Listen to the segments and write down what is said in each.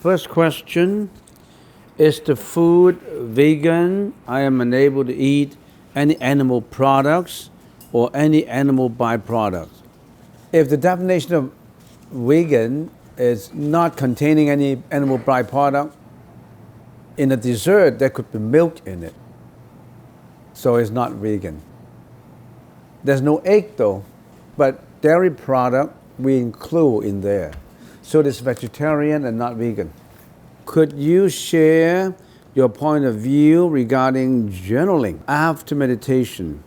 First question, is the food vegan? I am unable to eat any animal products or any animal byproducts. If the definition of vegan is not containing any animal byproduct, in a dessert there could be milk in it. So it's not vegan. There's no egg though, but dairy product we include in there. So it's vegetarian and not vegan. Could you share your point of view regarding journaling after meditation?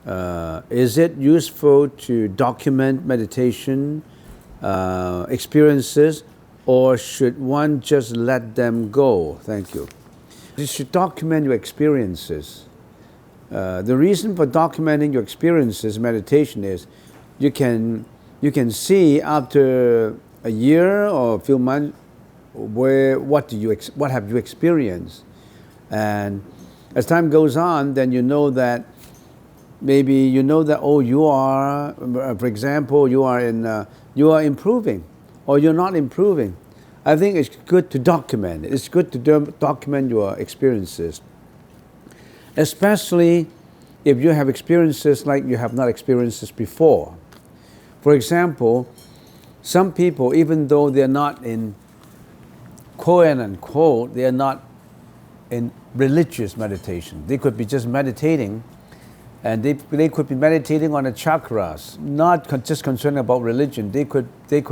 Is it useful to document meditation experiences, or should one just let them go? Thank you. You should document your experiences. The reason for documenting your experiences in meditation is you can see after a year or a few months what have you experienced, and as time goes on, then you know that maybe you are, for example, you are improving, or you're not improving. I think it's good to document it. It's good to document your experiences, especially if you have experiences like you have not experienced this before. For example, some people, even though they're not in quote unquote, they are not in religious meditation. They could be just meditating, and they could be meditating on the chakras, not just concerned about religion. They could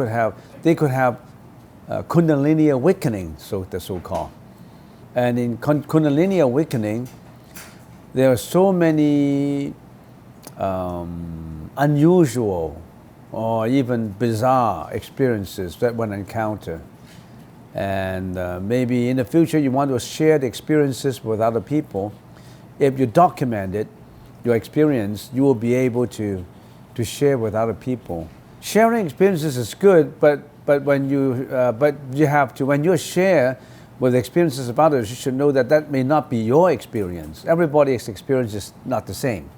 have Kundalini awakening, so-called. And in Kundalini awakening, there are so many unusual or even bizarre experiences that one encounter. And maybe in the future you want to share the experiences with other people. If you document it, your experience, you will be able to share with other people. Sharing experiences is good, but when you have to, when you share with the experiences of others, you should know that may not be your experience. Everybody's experience is not the same.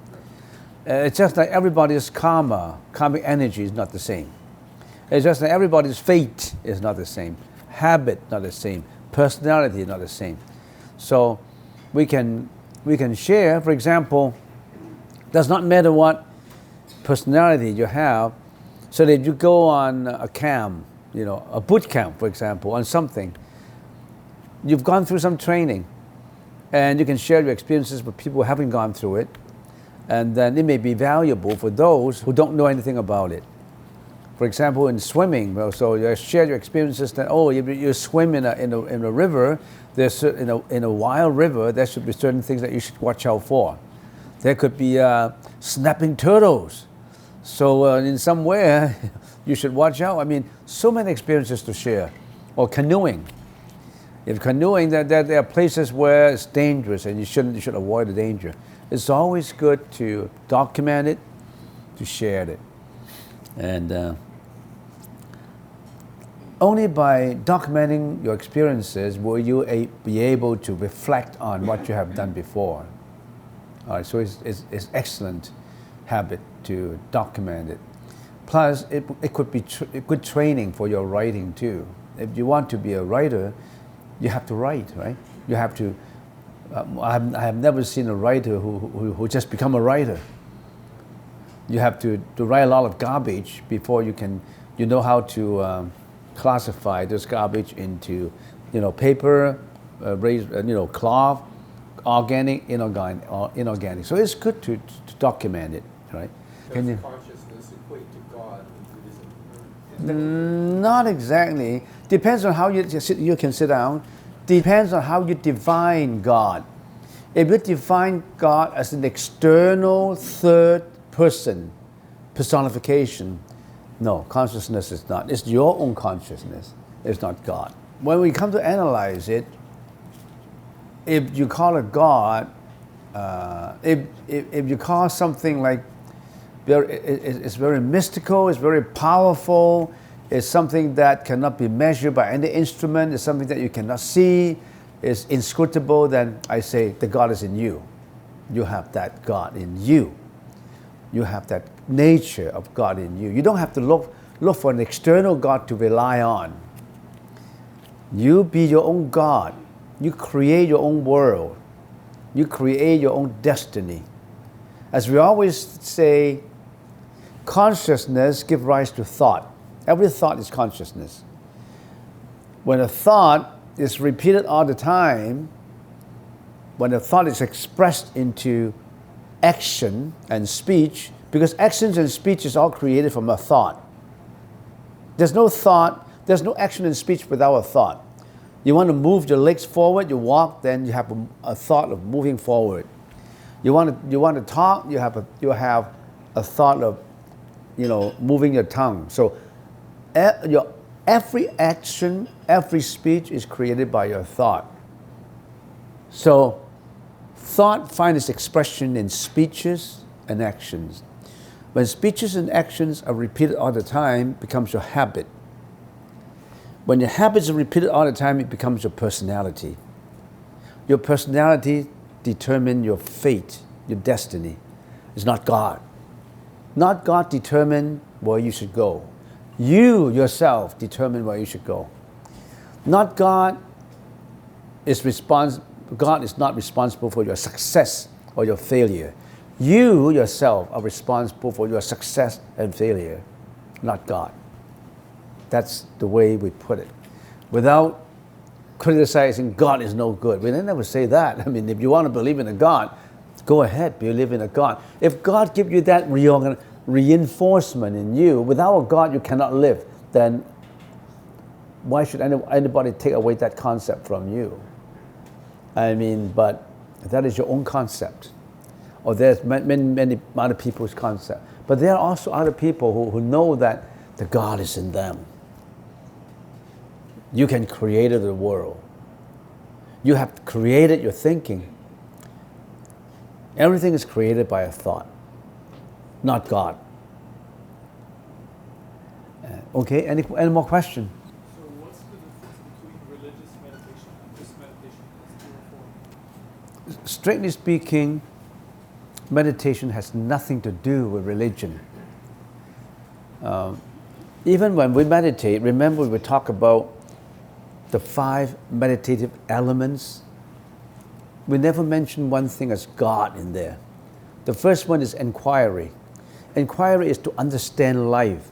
It's just like everybody's karmic energy is not the same. It's just like everybody's fate is not the same. Habit not the same. Personality not the same. So we can share. For example, does not matter what personality you have. So that you go on a camp, a boot camp, for example, on something. You've gone through some training, and you can share your experiences with people who haven't gone through it, and then it may be valuable for those who don't know anything about it. For example, in swimming, so you share your experiences that, you swim in a river, there's in a wild river, there should be certain things that you should watch out for. There could be snapping turtles. So in somewhere, you should watch out. I mean, so many experiences to share. Or canoeing. If canoeing, there are places where it's dangerous and you should avoid the danger. It's always good to document it, to share it. And only by documenting your experiences will you be able to reflect on what you have done before. All right, so it's excellent habit to document it. Plus, it could be good training for your writing too. If you want to be a writer, you have to write, right? You have to. I have never seen a writer who just become a writer. You have to write a lot of garbage before you know how to classify this garbage into, paper, cloth, organic, inorganic. So it's good to document it, right? Does consciousness equate to God in Buddhism? Not exactly. Depends on how you can sit down. Depends on how you define God. If you define God as an external third person, personification, no, consciousness is not. It's your own consciousness. It's not God. When we come to analyze it, if you call it God, if you call something like, it's very mystical, it's very powerful, it's something that cannot be measured by any instrument, it's something that you cannot see, it's inscrutable, then I say the God is in you. You have that God in you. You have that nature of God in you. You don't have to look for an external God to rely on. You be your own God. You create your own world. You create your own destiny. As we always say, consciousness gives rise to thought. Every thought is consciousness. When a thought is repeated all the time, when a thought is expressed into action and speech, because actions and speech is all created from a thought. There's no thought, there's no action and speech without a thought. You want to move your legs forward, you walk, then you have a thought of moving forward. You want to talk, you have a thought of, moving your tongue. So every action, every speech is created by your thought. So thought finds its expression in speeches and actions. When speeches and actions are repeated all the time, it becomes your habit. When your habits are repeated all the time, it becomes your personality. Your personality determines your fate, your destiny. It's not God. Not God determine where you should go. You yourself determine where you should go. Not God God is not responsible for your success or your failure. You yourself are responsible for your success and failure, not God. That's the way we put it. Without criticizing God is no good. We never say that. I mean, if you want to believe in a God, go ahead, believe in a God. If God gives you that reinforcement in you, without a God you cannot live, then why should anybody take away that concept from you? I mean, but that is your own concept. Or there's many other people's concept. But there are also other people who know that the God is in them. You can create the world. You have created your thinking. Everything is created by a thought, not God. Okay, any more questions? So what's the difference between religious meditation and just meditation as pure form? Strictly speaking, meditation has nothing to do with religion. Even when we meditate, remember we talk about the 5 meditative elements. We never mention one thing as God in there. The first one is inquiry. Inquiry is to understand life,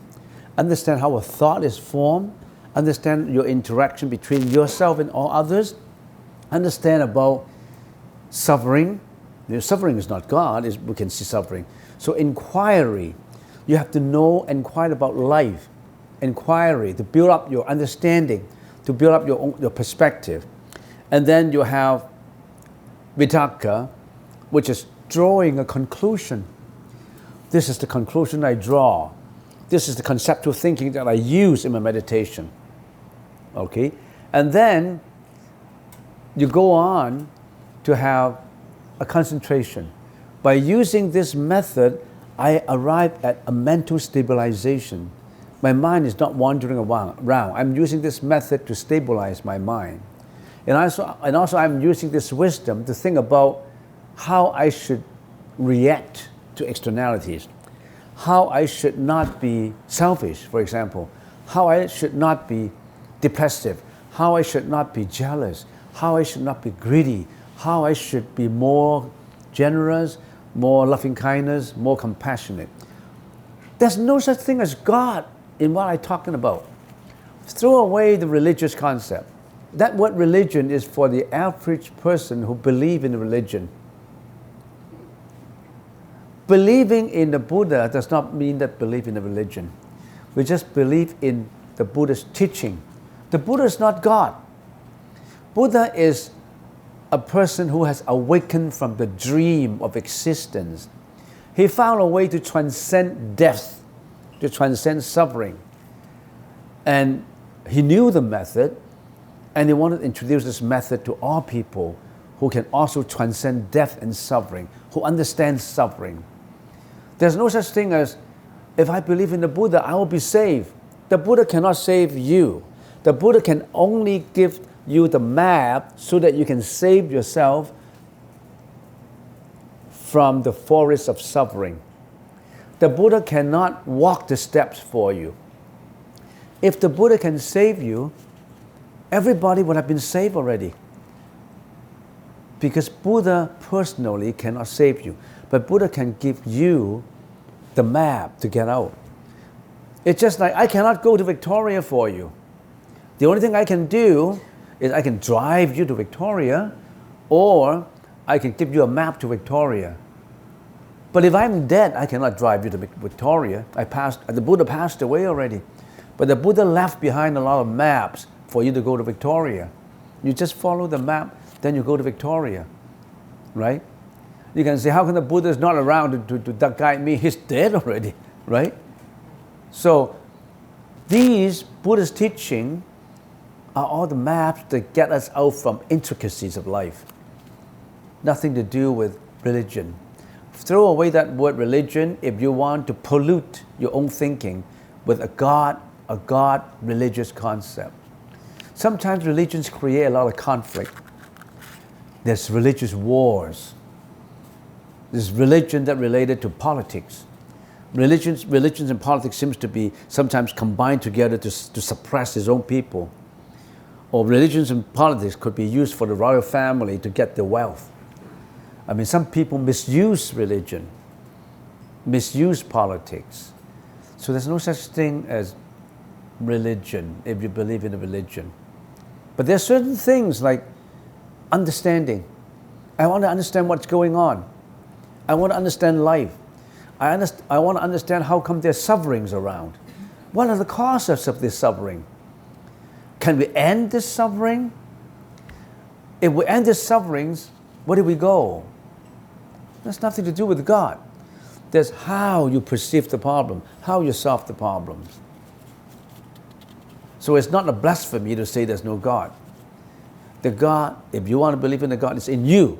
understand how a thought is formed, understand your interaction between yourself and all others, understand about suffering. Suffering is not God, we can see suffering. So inquiry, you have to know, inquire about life. Inquiry, to build up your understanding, to build up your perspective. And then you have vitakka, which is drawing a conclusion. This is the conclusion I draw. This is the conceptual thinking that I use in my meditation. Okay? And then you go on to have a concentration. By using this method, I arrive at a mental stabilization. My mind is not wandering around. I'm using this method to stabilize my mind. And also I'm using this wisdom to think about how I should react to externalities, how I should not be selfish, for example, how I should not be depressive, how I should not be jealous, how I should not be greedy, how I should be more generous, more loving kindness, more compassionate. There's no such thing as God in what I'm talking about. Throw away the religious concept. That word religion is for the average person who believes in religion. Believing in the Buddha does not mean that believe in a religion. We just believe in the Buddha's teaching. The Buddha is not God. Buddha is a person who has awakened from the dream of existence. He found a way to transcend death, to transcend suffering. And he knew the method, and he wanted to introduce this method to all people who can also transcend death and suffering, who understand suffering. There's no such thing as, if I believe in the Buddha, I will be saved. The Buddha cannot save you. The Buddha can only give you the map so that you can save yourself from the forest of suffering. The Buddha cannot walk the steps for you. If the Buddha can save you, everybody would have been saved already. Because Buddha personally cannot save you, but Buddha can give you the map to get out. It's just like I cannot go to Victoria for you. The only thing I can do is I can drive you to Victoria, or I can give you a map to Victoria. But if I'm dead, I cannot drive you to Victoria. The Buddha passed away already. But the Buddha left behind a lot of maps for you to go to Victoria. You just follow the map, then you go to Victoria, right? You can say, how come the Buddha is not around to guide me? He's dead already, right? So these Buddhist teaching are all the maps that get us out from intricacies of life. Nothing to do with religion. Throw away that word religion if you want to pollute your own thinking with a God religious concept. Sometimes religions create a lot of conflict. There's religious wars. There's religion that related to politics. Religions and politics seems to be sometimes combined together to suppress his own people. Or religions and politics could be used for the royal family to get their wealth. I mean, some people misuse religion, misuse politics. So there's no such thing as religion if you believe in a religion. But there are certain things like understanding. I want to understand what's going on. I want to understand life. I want to understand how come there's sufferings around. What are the causes of this suffering? Can we end this suffering? If we end these sufferings, where do we go? That's nothing to do with God. That's how you perceive the problem, how you solve the problems. So it's not a blasphemy to say there's no God. The God, if you want to believe in the God, is in you.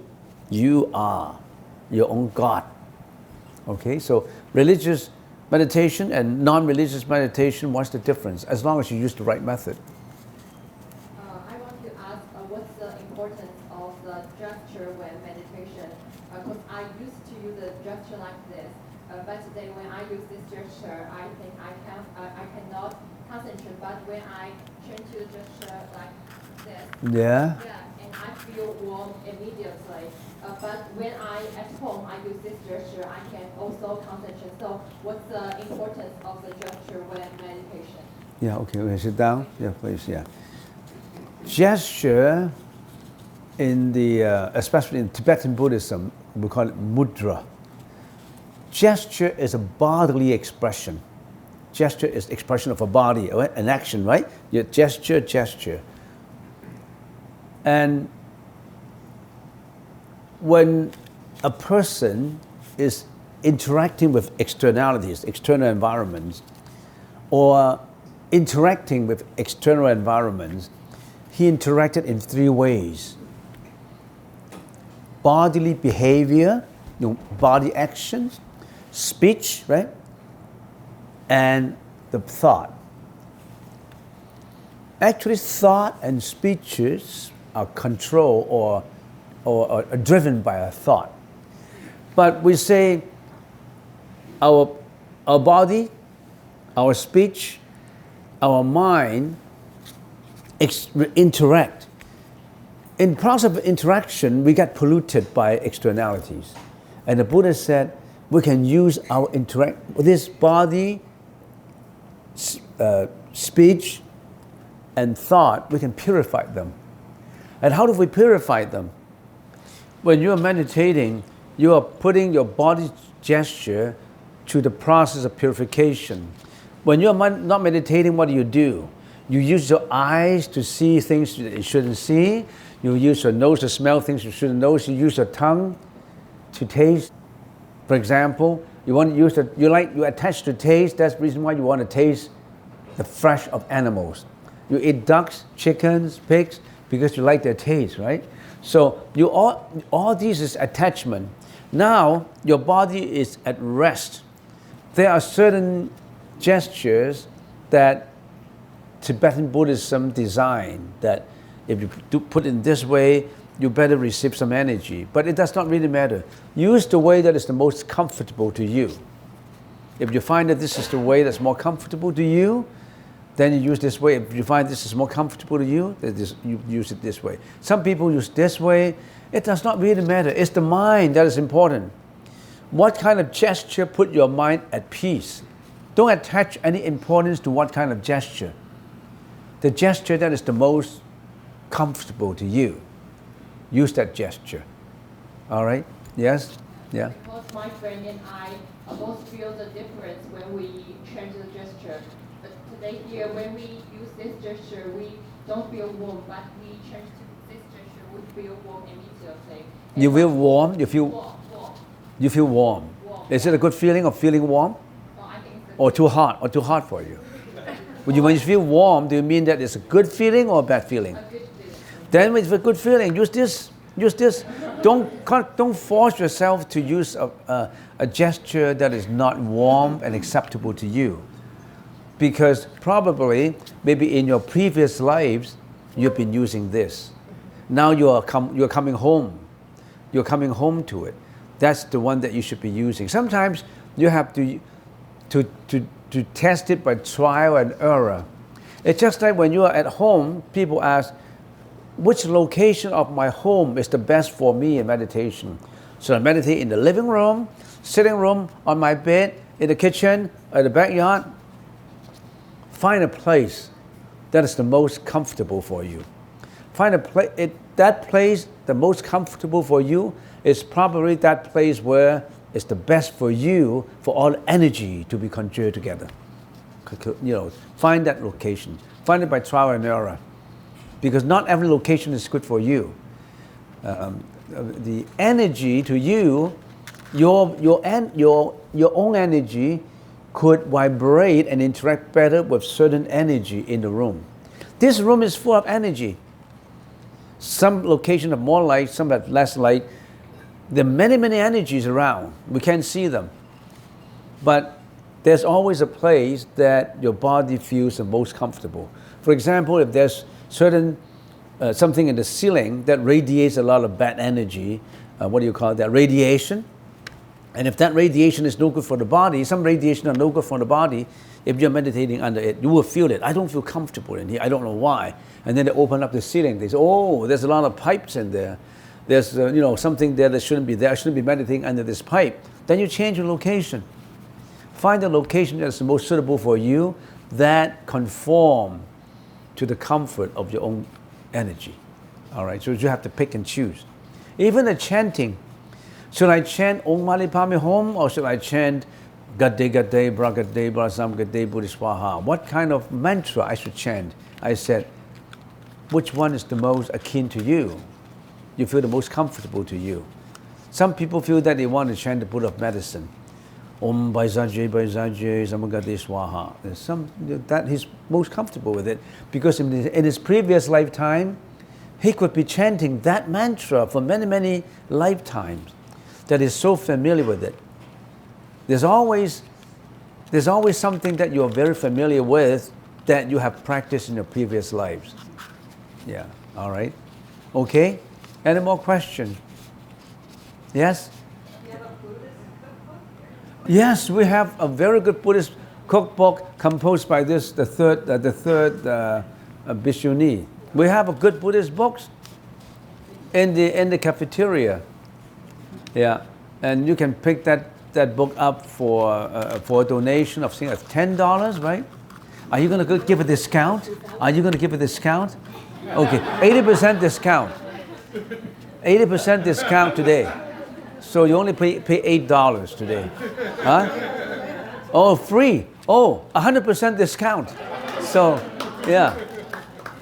You are your own God. Okay, so religious meditation and non-religious meditation, what's the difference? As long as you use the right method. I want to ask, what's the importance of the gesture when meditation? Because I used to use a gesture like this, but today when I use this gesture, I think I cannot concentrate. But when I change to the gesture like this, Yeah, and I feel warm immediately. But when at home I use this gesture, I can also concentrate. So what's the importance of the gesture when meditation? Yeah, okay, sit down. Yeah, please, yeah. Gesture in the, especially in Tibetan Buddhism, we call it mudra. Gesture is a bodily expression. Gesture is expression of a body, an action, right? Your gesture. And when a person is interacting with externalities, external environments, or interacting with external environments, he interacted in three ways. Bodily behavior, body actions, speech, right? And the thought. Actually, thought and speeches are controlled or driven by a thought. But we say our body, our speech, our mind interact. In process of interaction, we get polluted by externalities. And the Buddha said we can use our this body, speech, and thought, we can purify them. And how do we purify them? When you are meditating, you are putting your body gesture to the process of purification. When you are not meditating, what do? You use your eyes to see things that you shouldn't see. You use your nose to smell things you shouldn't know. You use your tongue to taste. For example, you attach to taste. That's the reason why you want to taste the flesh of animals. You eat ducks, chickens, pigs, because you like their taste, right? So all these is attachment. Now your body is at rest. There are certain gestures that Tibetan Buddhism designed that if you do put in this way, you better receive some energy. But it does not really matter. Use the way that is the most comfortable to you. If you find that this is the way that's more comfortable to you, then you use this way. If you find this is more comfortable to you, you use it this way. Some people use this way. It does not really matter. It's the mind that is important. What kind of gesture put your mind at peace? Don't attach any importance to what kind of gesture. The gesture that is the most comfortable to you. Use that gesture. All right? Yes? Yeah? Because my friend and I both feel the difference when we change the gesture. But today here, when we use this gesture, we don't feel warm, but we change to this gesture, we feel warm immediately. You feel warm? You feel warm. You feel warm. Is it a good feeling of feeling warm? No, I think it's Or too hot? Or too hot for you? When you feel warm, do you mean that it's a good feeling or a bad feeling? a good feeling. Then with a good feeling, use this. Use this. Don't force yourself to use a gesture that is not warm and acceptable to you. Because probably, maybe in your previous lives, you've been using this. Now you're coming home. You're coming home to it. That's the one that you should be using. Sometimes you have to test it by trial and error. It's just like when you are at home, people ask, which location of my home is the best for me in meditation? So I meditate in the living room, sitting room, on my bed, in the kitchen, in the backyard. Find a place that is the most comfortable for you. Find a place, that place the most comfortable for you is probably that place where it's the best for you for all energy to be conjured together. Find that location. Find it by trial and error. Because not every location is good for you. The energy to you, your own energy could vibrate and interact better with certain energy in the room. This room is full of energy. Some locations have more light, some have less light. There are many, many energies around. We can't see them. But there's always a place that your body feels the most comfortable. For example, if there's certain something in the ceiling that radiates a lot of bad energy, what do you call that? Radiation. And if that radiation is no good for the body, some radiation are no good for the body, if you're meditating under it, you will feel it. I don't feel comfortable in here. I don't know why. And then they open up the ceiling. They say, oh, there's a lot of pipes in there. There's something there that shouldn't be there. I shouldn't be meditating under this pipe. Then you change your location. Find the location that's the most suitable for you that conform to the comfort of your own energy. All right, so you have to pick and choose. Even the chanting. Should I chant Om Mani Padme Hum or should I chant Gade Gade Bragade Brasam Gade Buddhiswaha? What kind of mantra I should chant? I said, which one is the most akin to you? You feel the most comfortable to you. Some people feel that they want to chant the Buddha of medicine. Om Baisaje Baisaje Samagade Swaha. There's some that he's most comfortable with it because in his previous lifetime, he could be chanting that mantra for many, many lifetimes. That is so familiar with it. There's always something that you're very familiar with that you have practiced in your previous lives. Yeah, all right. Okay? Any more questions? Yes? You have a Buddhist cookbook? Yes, we have a very good Buddhist cookbook composed by the third Bhishuni. We have a good Buddhist books in the cafeteria. Yeah, and you can pick that book up for a donation of $10, right? Are you going to give a discount? Are you going to give a discount? Okay, 80% discount. 80% discount today. So you only pay $8 today. Huh? Oh, free. Oh, 100% discount. So, yeah.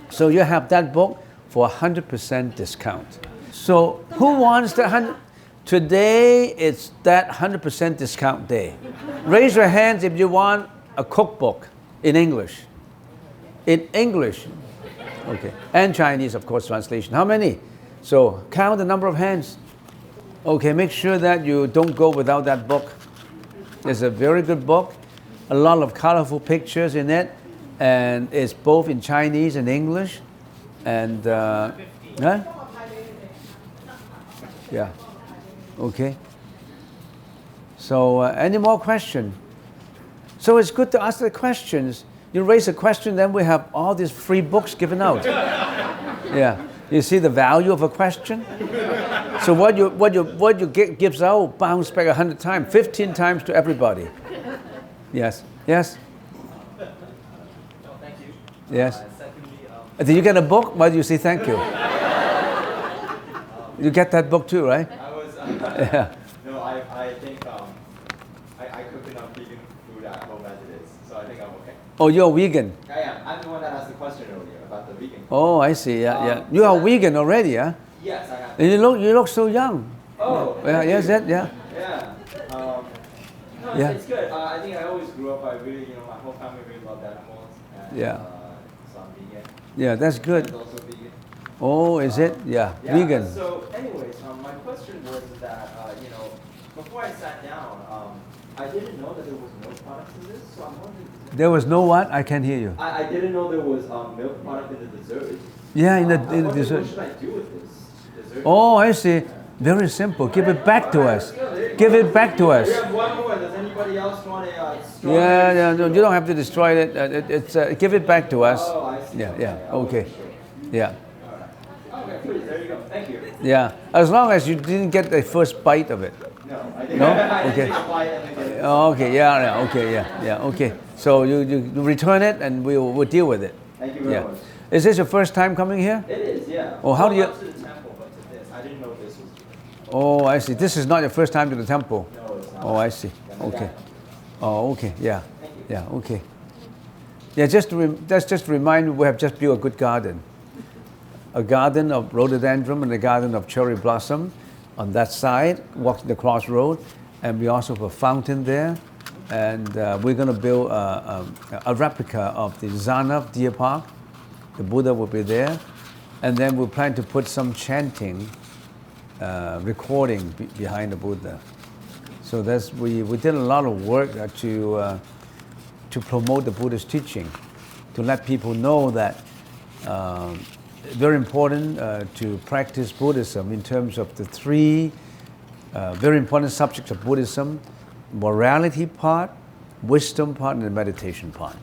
So you have that book for 100% discount. So who wants the 100? Today it's that 100% discount day. Raise your hands if you want a cookbook in English. In English. Okay. And Chinese, of course, translation. How many? So count the number of hands. Okay, make sure that you don't go without that book. It's a very good book. A lot of colorful pictures in it. And it's both in Chinese and English. And, huh? Yeah. Okay. So, any more questions? So it's good to ask the questions You raise a question, then we have all these free books given out. Yeah. You see the value of a question? So what you gives out bounce back 100 times, 15 times to everybody. Yes. Yes. No, thank you. Yes. Secondly, Did you get a book? Why do you say thank you? You get that book too, right? I was. Yeah. No, I think I cook enough vegan food at home as it is, so I think I'm okay. Oh, you're vegan. I am. I'm the one that asked the question earlier about the vegan. Oh, I see. Yeah, yeah. You are vegan already, huh? Yes, I am. And you look so young. Oh. Yeah. Yes. That. Yeah. Yeah. No, Yeah. It's good. I think I always grew up. I really, my whole family really loved animals. And, Yeah. So I'm vegan. Yeah. That's good. And also vegan. Oh, is it? Yeah. Yeah, Vegan. So, anyways, my question was that before I sat down, I didn't know that there was milk products in this. So I'm wondering. There was no what? I can't hear you. I didn't know there was milk product in the dessert. Yeah, in the What dessert. should I do with this dessert? Oh, I see. Very simple. Give it back to us. Give it back to us. We have one more. Does anybody else want a strawberry? Yeah, no, you don't have to destroy it. Give it back to us. Oh, I see. Yeah. I wasn't Okay. sure. Yeah. Okay, please. There you go. Thank you. Yeah. As long as you didn't get the first bite of it. No, I didn't. No? I didn't Okay. take a bite and then get it. Okay. Yeah. Okay. Yeah. Okay. So you return it and we'll deal with it. Thank you very Yeah. much. Is this your first time coming here? It is, yeah. Oh, how do you- Not to the temple, but to this. I didn't know this was. Oh, I see. This is not your first time to the temple. No, it's not. Oh, I see. Yeah, my Okay. dad. Oh, okay. Yeah. Thank you. Yeah. Okay. Yeah. That's just to remind you, we have just built a good garden. A garden of rhododendron and a garden of cherry blossom on that side, walking the crossroad, and we also have a fountain there. And we're going to build a replica of the Zana Deer Park. The Buddha will be there, and then we plan to put some chanting, recording behind the Buddha. So we did a lot of work to promote the Buddha's teaching, to let people know that. Very important to practice Buddhism in terms of the three very important subjects of Buddhism: morality part, wisdom part, and the meditation part.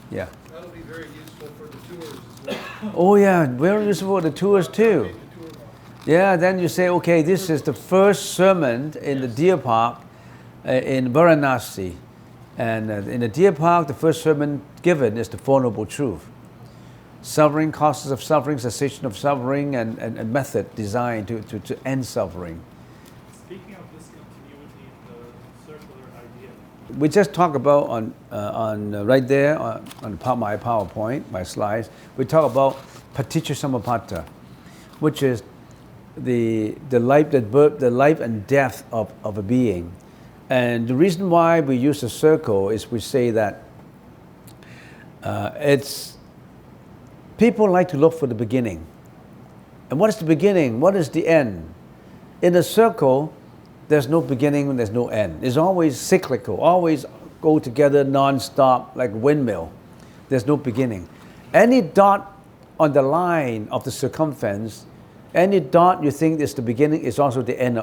Yeah. That'll be very useful for the tours as well. Oh yeah, very useful for the tours too. Make the tour more. Yeah, then you say, okay, this is the first sermon in the Deer Park in Varanasi. And in the Deer Park, the first sermon given is the Four Noble Truths. Suffering, causes of suffering, cessation of suffering, and method designed to end suffering. Speaking of discontinuity, the circular idea. We just talk about on right there on my PowerPoint, my slides. We talk about paticca samuppada, which is the life and death of a being. And the reason why we use a circle is we say that people like to look for the beginning. And what is the beginning? What is the end? In a circle, there's no beginning and there's no end. It's always cyclical, always go together non-stop like a windmill. There's no beginning. Any dot on the line of the circumference, any dot you think is the beginning is also the end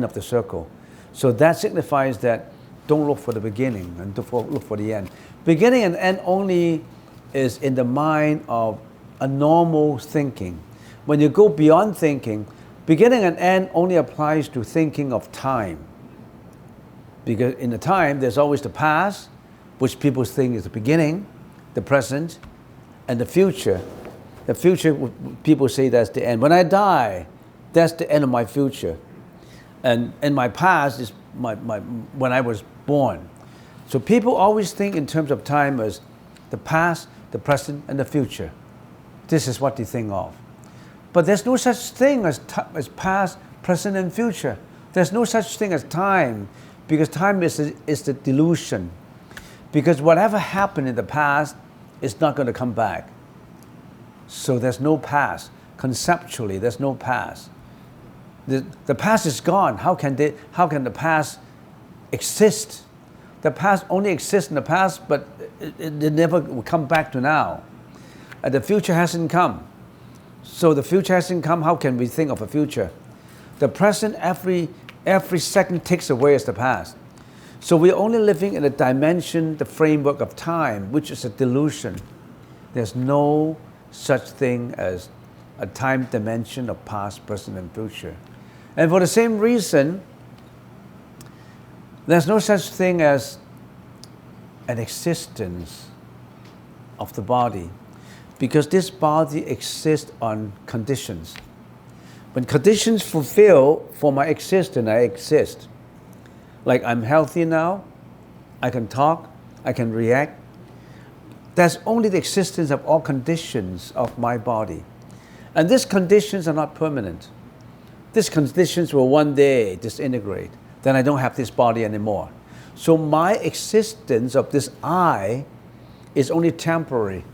of the circle. So that signifies that don't look for the beginning and look for the end. Beginning and end only is in the mind of a normal thinking. When you go beyond thinking, beginning and end only applies to thinking of time. Because in the time, there's always the past, which people think is the beginning, the present, and the future. The future, people say that's the end. When I die, that's the end of my future. And my past is when I was born. So people always think in terms of time as the past, the present, and the future. This is what they think of. But there's no such thing as past, present, and future. There's no such thing as time, because time is the delusion. Because whatever happened in the past is not going to come back. So there's no past. Conceptually, there's no past. The past is gone. How can the past exist? The past only exists in the past, but it never will come back to now. The future hasn't come. So the future hasn't come, how can we think of a future? The present, every second ticks away as the past. So we're only living in a dimension, the framework of time, which is a delusion. There's no such thing as a time dimension of past, present, and future. And for the same reason, there's no such thing as an existence of the body, because this body exists on conditions. When conditions fulfill for my existence, I exist. Like I'm healthy now, I can talk, I can react. That's only the existence of all conditions of my body. And these conditions are not permanent. These conditions will one day disintegrate. Then I don't have this body anymore. So my existence of this I is only temporary.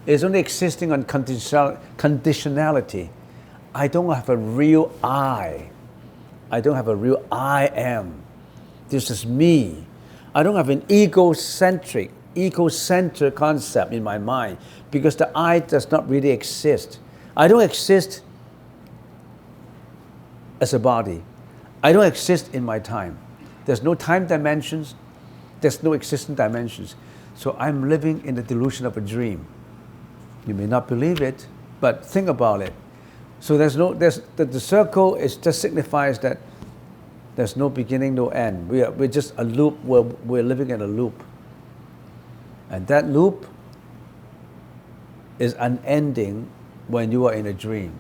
It's only existing on conditionality. I don't have a real I. I don't have a real I am. This is me. I don't have an egocentric concept in my mind, because the I does not really exist. I don't exist as a body. I don't exist in my time. There's no time dimensions. There's no existence dimensions. So I'm living in the delusion of a dream. You may not believe it, but think about it. So the circle just signifies that there's no beginning, no end. We're just a loop. We're living in a loop. And that loop is unending when you are in a dream.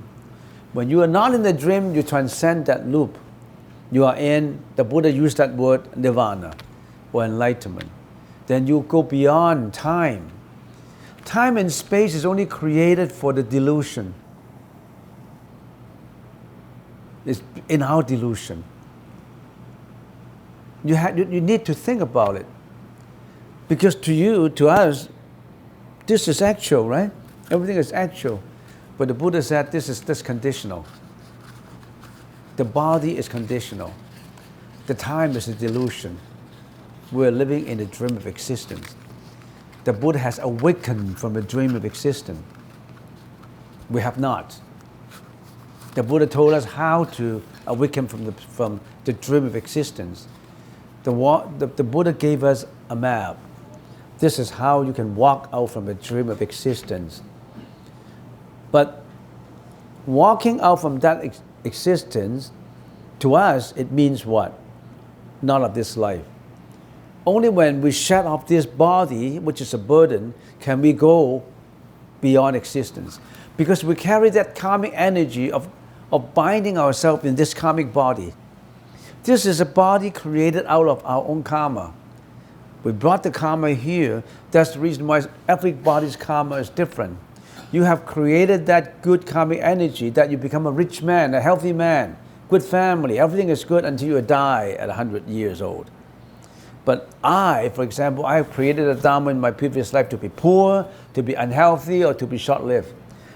When you are not in the dream, you transcend that loop. You are in, the Buddha used that word, nirvana, or enlightenment. Then you go beyond time. Time and space is only created for the delusion. It's in our delusion. You need to think about it. Because to us, this is actual, right? Everything is actual. But the Buddha said this is conditional. The body is conditional. The time is a delusion. We're living in a dream of existence. The Buddha has awakened from a dream of existence. We have not. The Buddha told us how to awaken from the dream of existence. The Buddha gave us a map. This is how you can walk out from a dream of existence. But walking out from that existence, to us, it means what? Not of this life. Only when we shut off this body, which is a burden, can we go beyond existence. Because we carry that karmic energy of binding ourselves in this karmic body. This is a body created out of our own karma. We brought the karma here. That's the reason why everybody's karma is different. You have created that good karmic energy that you become a rich man, a healthy man, good family. Everything is good until you die at 100 years old. But I, for example, I have created a Dharma in my previous life to be poor, to be unhealthy, or to be short-lived.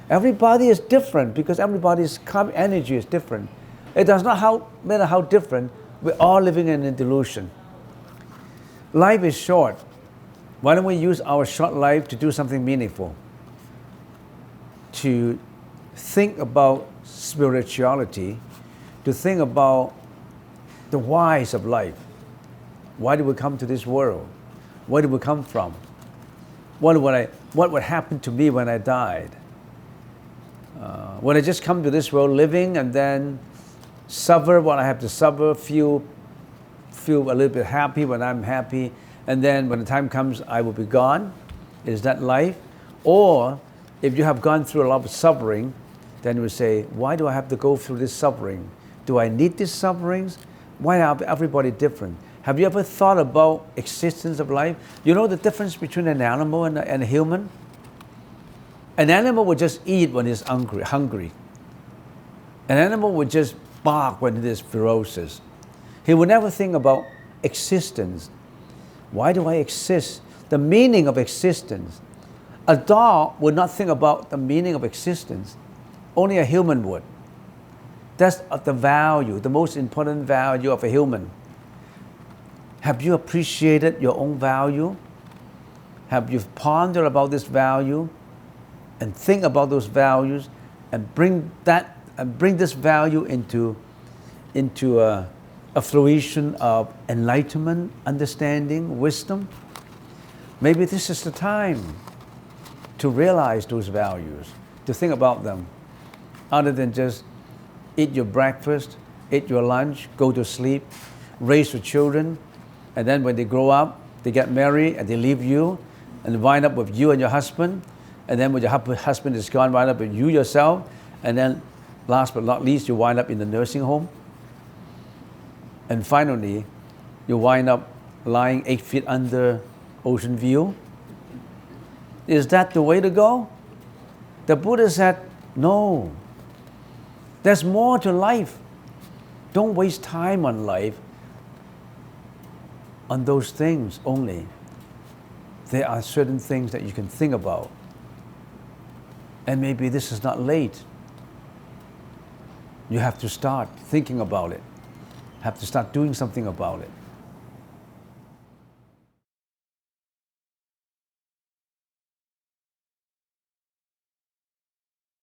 Everybody is different because everybody's karmic energy is different. It does not matter how different, we're all living in a delusion. Life is short. Why don't we use our short life to do something meaningful? To think about spirituality, to think about the whys of life. Why did we come to this world? Where did we come from? What would happen to me when I died? Would I just come to this world living and then suffer what I have to suffer, feel a little bit happy when I'm happy, and then when the time comes I will be gone? Is that life? Or if you have gone through a lot of suffering, then you would say, why do I have to go through this suffering? Do I need these sufferings? Why are everybody different? Have you ever thought about existence of life? You know the difference between an animal and a human? An animal would just eat when it's hungry. An animal would just bark when it is ferocious. He would never think about existence. Why do I exist? The meaning of existence. A dog would not think about the meaning of existence. Only a human would. That's the value, the most important value of a human. Have you appreciated your own value? Have you pondered about this value and think about those values and bring this value into a fruition of enlightenment, understanding, wisdom, maybe this is the time to realize those values, to think about them, other than just eat your breakfast, eat your lunch, go to sleep, raise your children, and then when they grow up, they get married and they leave you and wind up with you and your husband, and then when your husband is gone, wind up with you yourself, and then last but not least, you wind up in the nursing home. And finally, you wind up lying 8 feet under ocean view. Is that the way to go? The Buddha said, no. There's more to life. Don't waste time on life on those things only. There are certain things that you can think about. And maybe this is not late. You have to start thinking about it. Have to start doing something about it.